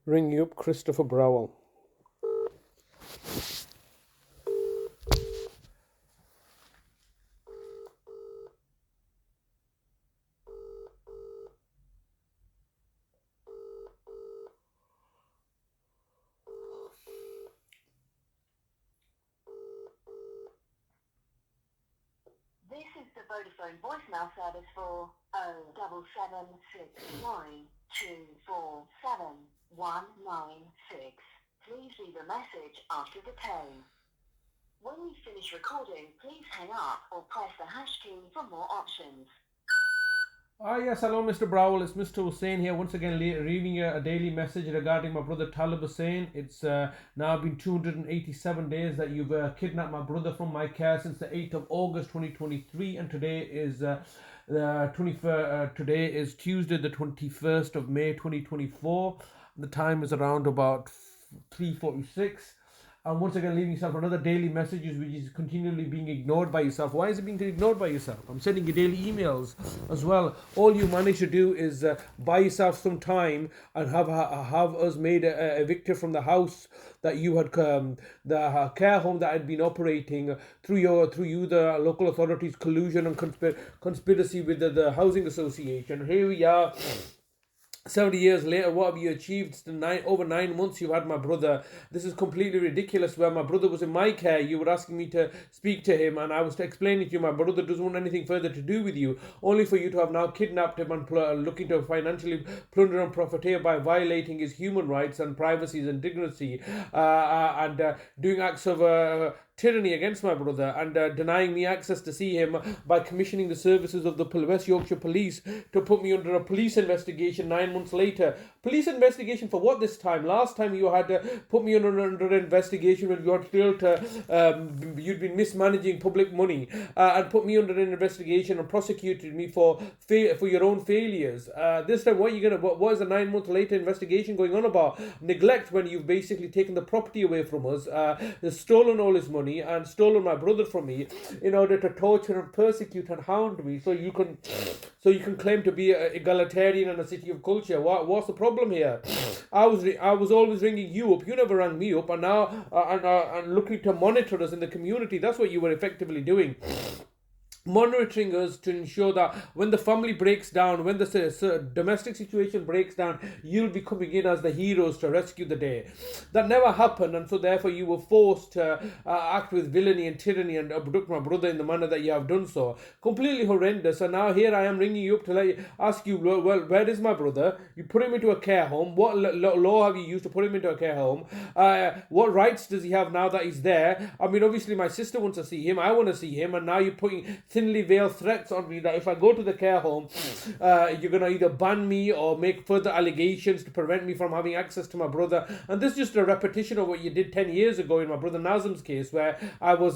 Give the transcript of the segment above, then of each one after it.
Ringing up Christopher Browell. This is the Vodafone voicemail service for 07769247196. Please leave a message after the tone. When you finish recording, please hang up or press the hash key for more options. Yes, hello, Mr. Browell. It's Mr. Hussain here once again, reading a daily message regarding my brother Talib Hussain. It's now been 287 days that you've kidnapped my brother from my care since the 8th of August 2023, and today is today is Tuesday, the 21st of May 2024. The time is around about 3:46. And once again, leaving yourself another daily messages which is continually being ignored by yourself. Why is it being ignored by yourself? I'm sending you daily emails as well. All you manage to do is buy yourself some time and have us made evicted from the house that you had the care home that had been operating through the local authorities collusion and conspiracy with the housing association. Here we are. 70 years later, what have you achieved? It's over 9 months you've had my brother. This is completely ridiculous. Where my brother was in my care, you were asking me to speak to him, and I was explaining to you my brother doesn't want anything further to do with you, only for you to have now kidnapped him and looking to financially plunder and profiteer by violating his human rights and privacy and dignity, and doing acts of tyranny against my brother, and denying me access to see him by commissioning the services of the West Yorkshire Police to put me under a police investigation 9 months later. Police investigation for what this time? Last time you had put me under investigation when you had failed to, you'd been mismanaging public money, and put me under an investigation and prosecuted me for your own failures. This time, what is a 9 month later investigation going on about? Neglect, when you've basically taken the property away from us, stolen all his money and stolen my brother from me in order to torture and persecute and hound me, so you can claim to be an egalitarian and a city of culture. What's the problem here? I was always ringing you up. You never rang me up, and now and looking to monitor us in the community. That's what you were effectively doing. Monitoring us to ensure that when the family breaks down, when the domestic situation breaks down, you'll be coming in as the heroes to rescue the day. That never happened, and so therefore you were forced to act with villainy and tyranny and abduct my brother in the manner that you have done so. Completely horrendous. And now here I am ringing you up to ask you, well, where is my brother? You put him into a care home. What law have you used to put him into a care home? What rights does he have now that he's there? I mean, obviously my sister wants to see him. I want to see him, and now you're putting thinly veiled threats on me that if I go to the care home, you're going to either ban me or make further allegations to prevent me from having access to my brother. And this is just a repetition of what you did 10 years ago in my brother Nazim's case, where I was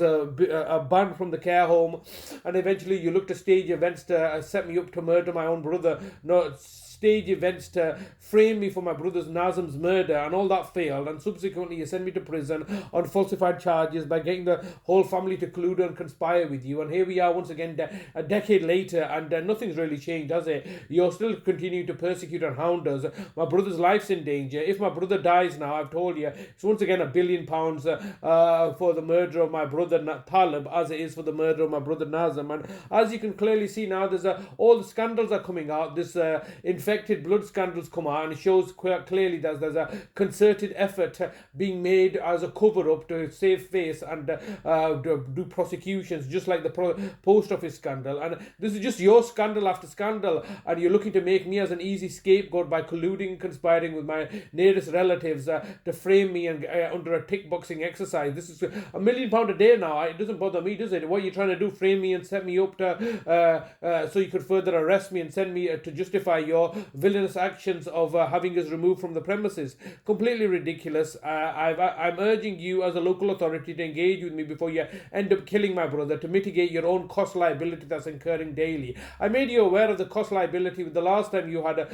banned from the care home, and eventually you looked to stage events to set me up to murder my own brother. No, stage events to frame me for my brother's Nazim's murder, and all that failed, and subsequently you sent me to prison on falsified charges by getting the whole family to collude and conspire with you. And here we are once again a decade later, and nothing's really changed, has it? You're still continuing to persecute and hound us. My brother's life's in danger. If my brother dies now, I've told you, it's once again £1 billion for the murder of my brother Talib, as it is for the murder of my brother Nazim. And as you can clearly see now, there's all the scandals are coming out. This infected blood scandals come out, and it shows clearly that there's a concerted effort being made as a cover-up to save face and do prosecutions, just like the post office scandal. And this is just your scandal after scandal, and you're looking to make me as an easy scapegoat by colluding and conspiring with my nearest relatives to frame me and under a tick boxing exercise. This is £1 million a day now. It doesn't bother me, does it? What you're trying to do, frame me and set me up to so you could further arrest me and send me to justify your villainous actions of having us removed from the premises. Completely ridiculous. I'm urging you as a local authority to engage with me before you end up killing my brother, to mitigate your own cost liability that's incurring daily. I made you aware of the cost liability with the last time you had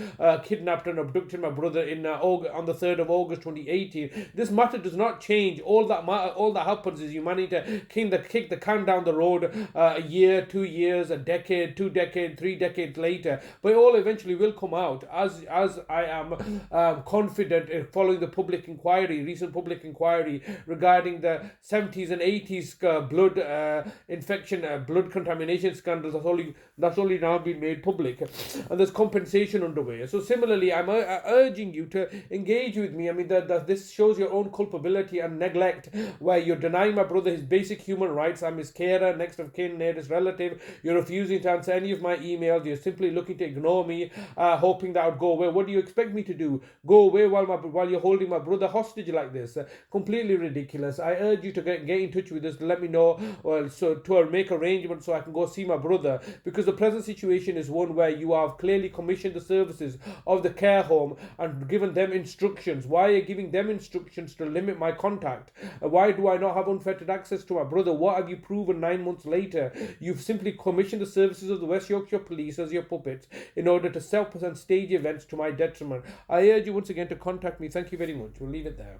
kidnapped and abducted my brother on the 3rd of August 2018. This matter does not change. All that happens is you manage to kick the can down the road a year, 2 years, a decade, 2 decades, 3 decades later. But it all eventually will come come out, as I am confident in following the recent public inquiry regarding the 70s and 80s blood infection, blood contamination scandals that's only now been made public, and there's compensation underway. So similarly, I'm urging you to engage with me. I mean, that this shows your own culpability and neglect, where you're denying my brother his basic human rights. I'm his carer, next of kin, nearest relative. You're refusing to answer any of my emails. You're simply looking to ignore me, hoping that I would go away. What do you expect me to do? Go away while you're holding my brother hostage like this? Completely ridiculous. I urge you to get in touch with us to let me know, to make arrangements so I can go see my brother, because the present situation is one where you have clearly commissioned the services of the care home and given them instructions. Why are you giving them instructions to limit my contact? Why do I not have unfettered access to my brother? What have you proven 9 months later? You've simply commissioned the services of the West Yorkshire Police as your puppets in order to set up and stage events to my detriment. I urge you once again to contact me. Thank you very much. We'll leave it there.